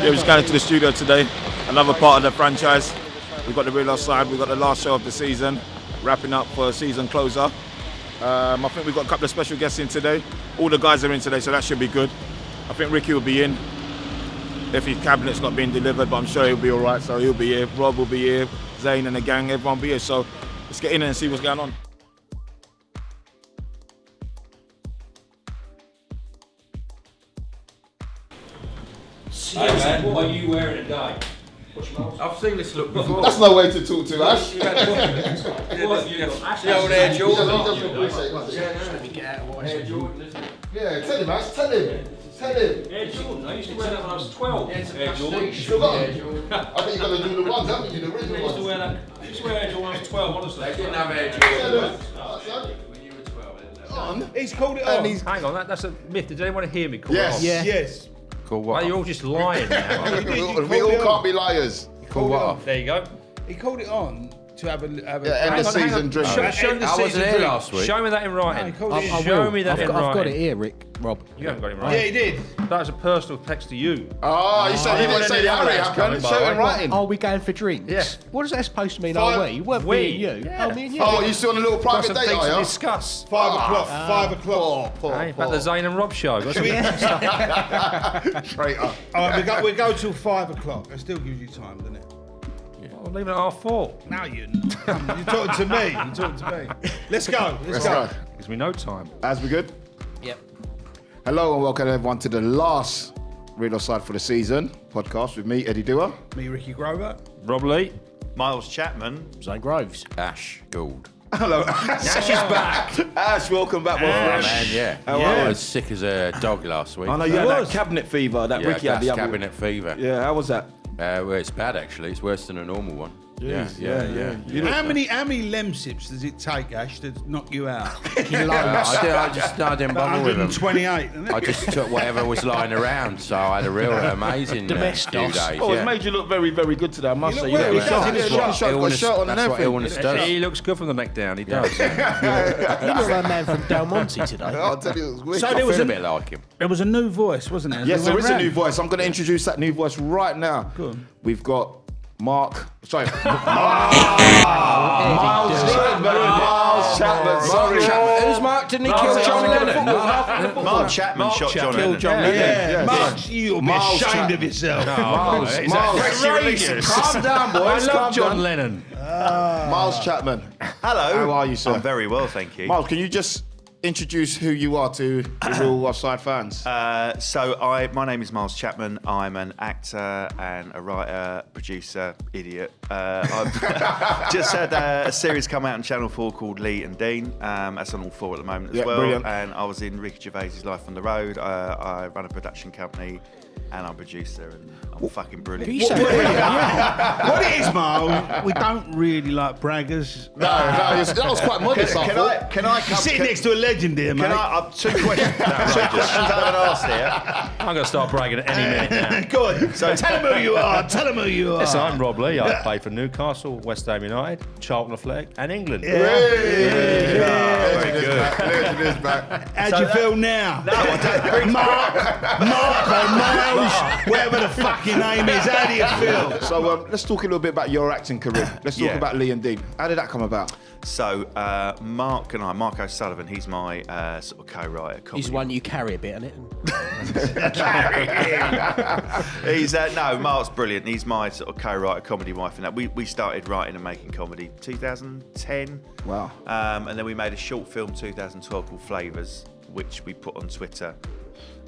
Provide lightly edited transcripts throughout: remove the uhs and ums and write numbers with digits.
Yeah, we're just going to the studio today. Another part of the franchise. We've got the real side. We've got the last show of the season, wrapping up for a season closer. I think we've got a couple of special guests in today. All the guys are in today, so that should be good. I think Ricky will be in if his cabinet's not being delivered, but I'm sure he'll be all right. So he'll be here. Rob will be here. Zane and the gang, everyone will be here. So let's get in and see what's going on. Hey man, what are you wearing today? I've seen this look before. That's no way to talk to Ash. The old Air Jordan. Yeah, tell him, Ash, tell him. Air Jordan, I used to wear that when I was 12. Air Jordan. You still got them? I think you're going to do the ones, haven't you? The I original used to wear ones. that. I used to wear Air Jordan when I was 12, honestly. They didn't have Air Tell Jordan. him. When you were 12, they didn't have On. He's called it on. Hang on, that's a myth. Did anyone hear me call Yes. it Yeah. Yes. Cool, off? Well, you're all just lying now. We all can't be liars. Cool, what off? There you go. He called it on to have a End hang of on, season drink. Show me the I wasn't season here drink. last week. Show me that in writing. No, he called it in. Show me that in writing. I've got it here, Rob. You haven't got it in Yeah, writing. he did. That was a personal text to you. Oh, you said you didn't say Harry happened. Show it in writing. Are we going for drinks? Yeah. What does that supposed to mean? Fine. Are we? You weren't We. me and you. Yeah. Oh, me and you. Oh, you still on a little Got private some date, things are to you? discuss. 5 o'clock. 5 o'clock. Hey, back the Zane and Rob show. Got some Straight up. All right, we go till 5 o'clock. That still gives you time, doesn't it? I'm leaving at 4:30. No, you're talking to me. You're talking to me. Let's go. Let's go. Gives me no time. As we good? Yep. Hello and welcome everyone to the last Real Side for the season podcast with me, Eddie Duah. Me, Ricky Grover. Rob Lee. Miles Chapman. Zane Groves. Ash Gould. Hello, Ash. Ash is back. Ash, welcome back, my friend. Man, yeah. How are I you? was sick as a dog last week. I know you had that cabinet fever that Yeah, Ricky had the gas other cabinet fever. Yeah, how was that? Well, it's bad actually. It's worse than a normal one. Yeah. How many Lemsips does it take, Ash, to knock you out? I didn't bother with them. 128, isn't it? I just took whatever was lying around, so I had a real amazing few days. Oh, it's made you look very, very good today, I must say. look well, You he look does, he sharp. looks Got a shirt on and That's what everything. illness does. He looks good from the neck down. He does. You look like a man from Del Monte today. I'll tell you, it was wicked. So I there was feel a a bit like him. there was a new voice, wasn't there? Yes, That there went is a round. new voice. I'm going to introduce that new voice right now. Go on. We've got Miles Chapman. Sorry. Who's Mark? Didn't he kill John Lennon? Mark Chapman shot John Lennon. John Lennon. Yeah, Yes. Mark, you'll be Miles ashamed Chapman. of yourself. Miles. Calm down, I boys. love Calm John down. Lennon. Miles Chapman. Hello. How are you, sir? I'm very well, thank you. Miles, can you just introduce who you are to the Real Side fans? My name is Miles Chapman. I'm an actor and a writer, producer, idiot. I've just had a series come out on Channel 4 called Lee and Dean. That's on all 4 at the moment as well. Brilliant. And I was in Ricky Gervais's Life on the Road. I run a production company and I'm a producer and I'm fucking brilliant. What it is, Miles, we don't really like braggers. No, that was quite modest. I thought. Can I come? Sitting next to a legend here, mate. Can I? Two questions. Two questions I haven't asked here. I'm going to start bragging at any minute now. Go on. So tell them who you are. Tell them who you are. Yes, I'm Rob Lee. I play for Newcastle, West Ham United, Charlton Athletic, and England. Very good. Legend is back. How do you feel now? No, I don't. Mark or Miles, whatever the fucking name is. How do you feel? So let's talk a little bit about your acting career. Let's talk Yeah. about Lee and Dean. How did that come about? So Mark O'Sullivan, he's my sort of co-writer. He's one you carry a bit, isn't it? He's Mark's brilliant. He's my sort of co-writer, comedy wife, and that. We started writing and making comedy 2010. Wow. And then we made a short film 2012 called Flavours, which we put on Twitter.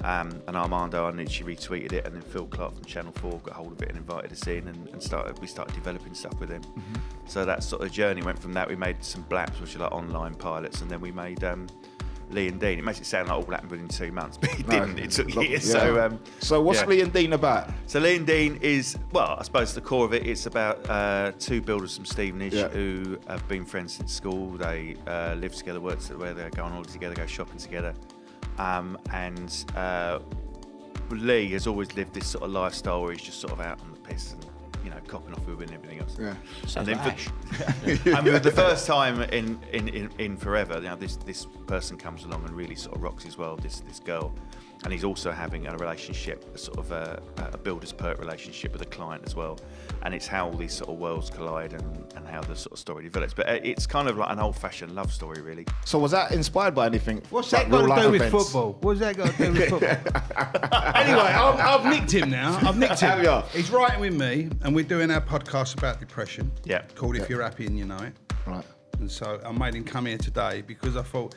And Armando Iannucci retweeted it, and then Phil Clark from Channel 4 got hold of it and invited us in, and we started developing stuff with him. Mm-hmm. So that sort of journey went from that. We made some blaps, which are like online pilots, and then we made Lee and Dean. It makes it sound like all happened within 2 months, but it didn't. It took years. Yeah. So what's Lee and Dean about? So Lee and Dean is, well, I suppose the core of it, it's about 2 builders from Stevenage who have been friends since school. They live together, work together, they go on holiday together, go shopping together. Lee has always lived this sort of lifestyle where he's just sort of out on the piss and, you know, copping off with and everything else. Yeah. And then for the first time in forever, you know, this person comes along and really sort of rocks his world. This girl, and he's also having a relationship, a sort of a builder's perk relationship with a client as well. And it's how all these sort of worlds collide and how the sort of story develops. But it's kind of like an old-fashioned love story, really. So was that inspired by anything? What's that got to do with football? What's that got to do with football? Anyway, I've nicked him now. I've nicked him. He's writing with me, and we're doing our podcast about depression. Yeah. Called If You're Happy and You Know It. Right. And so I made him come here today because I thought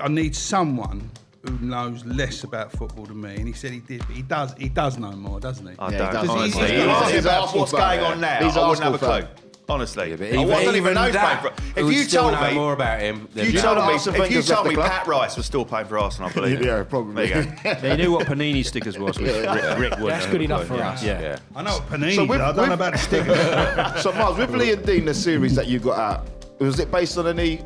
I need someone who knows less about football than me. And he said he did, but he does know more, doesn't he? I Yeah, don't. he does. Honestly, He's if you asked me about Arsenal what's fan, going on yeah. now, He's I wouldn't have a Arsenal clue. fan. Honestly, But I don't even know who's that, playing for. it If would you still told know me more about him, than If you told Arsene me, if you Wenger's left told the me club? Pat Rice was still playing for Arsenal, I believe it. Yeah, probably. There you go. Yeah, he knew what panini stickers was. Rick would That's know. good enough for Yeah. us. Yeah. I know what Panini. So with- I don't know about the stickers. So Miles, with Lee and Dean, the series that you got out, was it based on any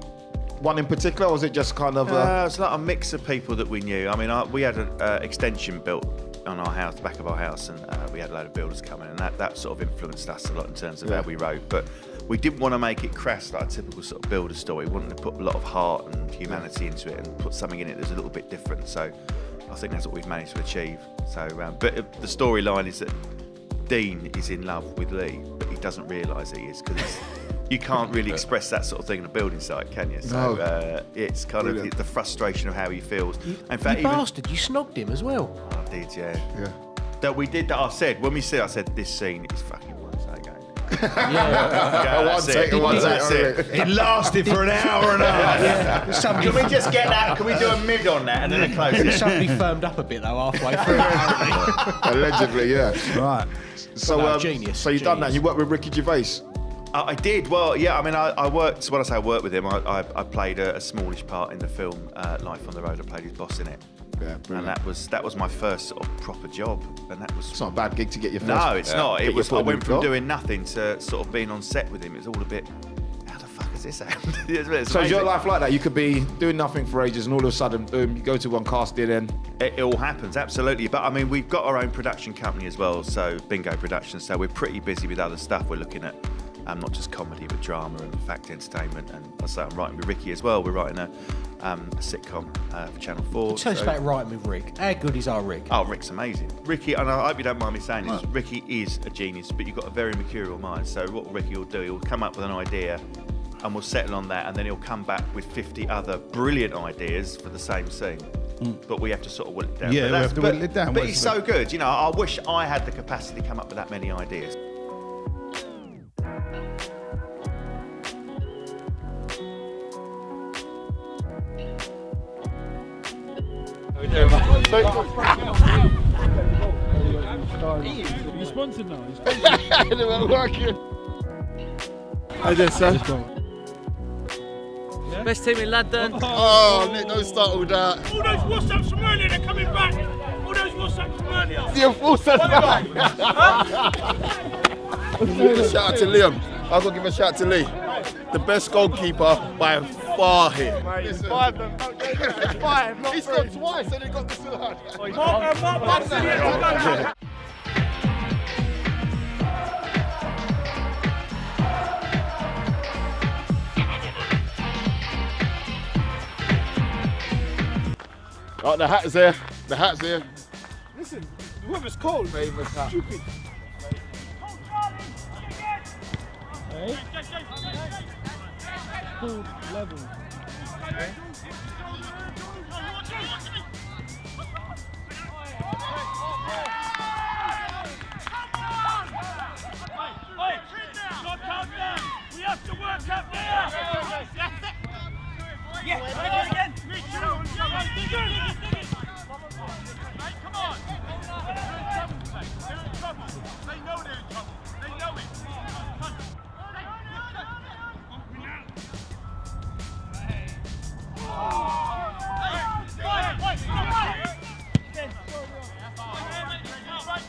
one in particular, or was it just kind of? It's like a mix of people that we knew. I mean, we had an extension built on our house, the back of our house, and we had a load of builders coming, and that sort of influenced us a lot in terms of how we wrote. But we didn't want to make it crass like a typical sort of builder story. We wanted to put a lot of heart and humanity into it and put something in it that's a little bit different. So I think that's what we've managed to achieve. So, but the storyline is that Dean is in love with Lee, but he doesn't realise he is because you can't really express that sort of thing in a building site, can you? So it's kind of the frustration of how he feels. In fact, You bastard, you snogged him as well. I did, yeah. That we did that. I said this scene is fucking one take. That's it. It lasted for an hour and a half. Somebody, Can we just get that? Can we do a mid on that and then a close? somebody firmed up a bit though halfway through. Allegedly, yeah. Right. So, No, genius, So you done that? genius. You worked with Ricky Gervais. I did. Well, yeah. I mean, I worked. When I say I worked with him, I played a smallish part in the film Life on the Road. I played his boss in it. Yeah, And brilliant. that was my first sort of proper job, and that was. It's not a bad gig to get your first. No, it's not. get It your was. foot I in the went from door. doing nothing to sort of being on set with him. It was all a bit. How the fuck has this happened? It's So is your amazing. life like that? You could be doing nothing for ages, and all of a sudden, boom, you go to one casting, and It all happens, absolutely. But I mean, we've got our own production company as well, so Bingo Productions. So we're pretty busy with other stuff. We're looking at not just comedy, but drama and fact entertainment. And I say I'm writing with Ricky as well. We're writing a sitcom for Channel 4. Tell us about writing with Rick. How good is our Rick? Oh, Rick's amazing. Ricky, and I hope you don't mind me saying this, Ricky is a genius, but you've got a very mercurial mind. So what Ricky will do, he'll come up with an idea and we'll settle on that, and then he'll come back with 50 other brilliant ideas for the same scene. But we have to sort of whittle it down. Yeah, But we that's- have to whittle it down. But What's he's the- so good. You know, I wish I had the capacity to come up with that many ideas. You sponsored now? You sponsored? I did, sir. Best team in London. Oh, Nick, don't start all that. All those WhatsApps from earlier, they're coming back. All those WhatsApps from earlier. You're full set back. Give a shout out to Liam. I've got to give a shout out to Lee. The best goalkeeper by far here. Five, not he scored twice and he got the silver. Oh, the hat's there. The hat's here. Listen, the weather's cold. Famous hat. Stupid. Hey? Cool level. We have to work up there. Yeah, again. Come on. They're in trouble. They know they're in trouble. They know it.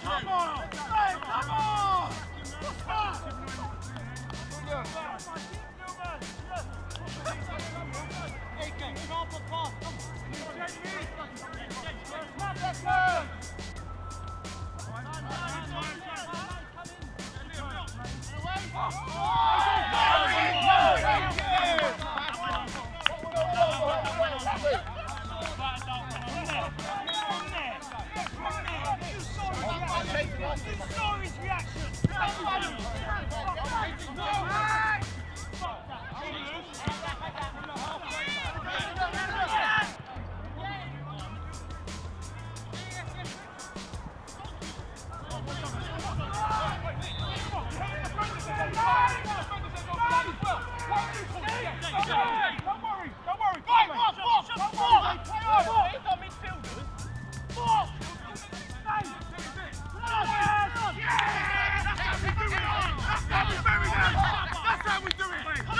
Come on. Come on. Ignore his reaction. Don't worry.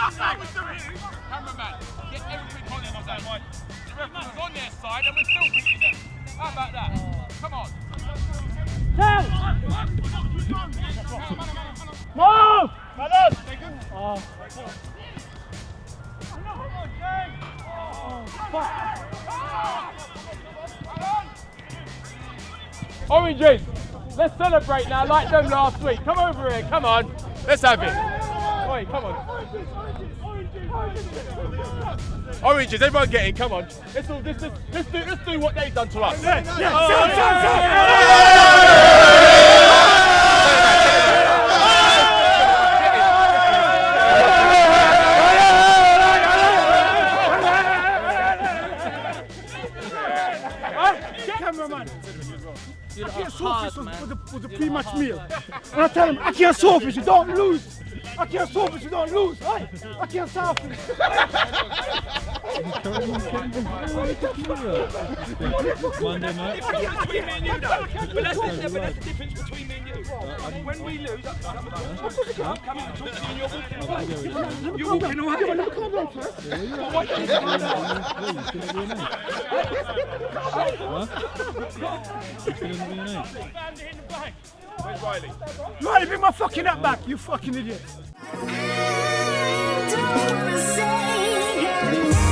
That's how we do it. Cameraman, get everything on him on that one. The referee's on their side and we're still beating them. How about that? Come on. Move! Oranges, let's celebrate now like them last week. Come over here, come on. Let's have it. Oi, come on. Oranges, everyone get in, come on. Let's do what they've done to us. Cameraman. I can't swordfish was the pre-match meal. And I tell him, I can't swordfish, you don't lose. I can't swordfish, you don't lose. Hey, I can't swordfish. Monday night. But that's the difference between me and you. When we lose, I'm coming to talk to you and you're walking away. You're walking away. Calm down first. Where's Riley? Riley, bring my fucking hat back, you fucking idiot. Don't say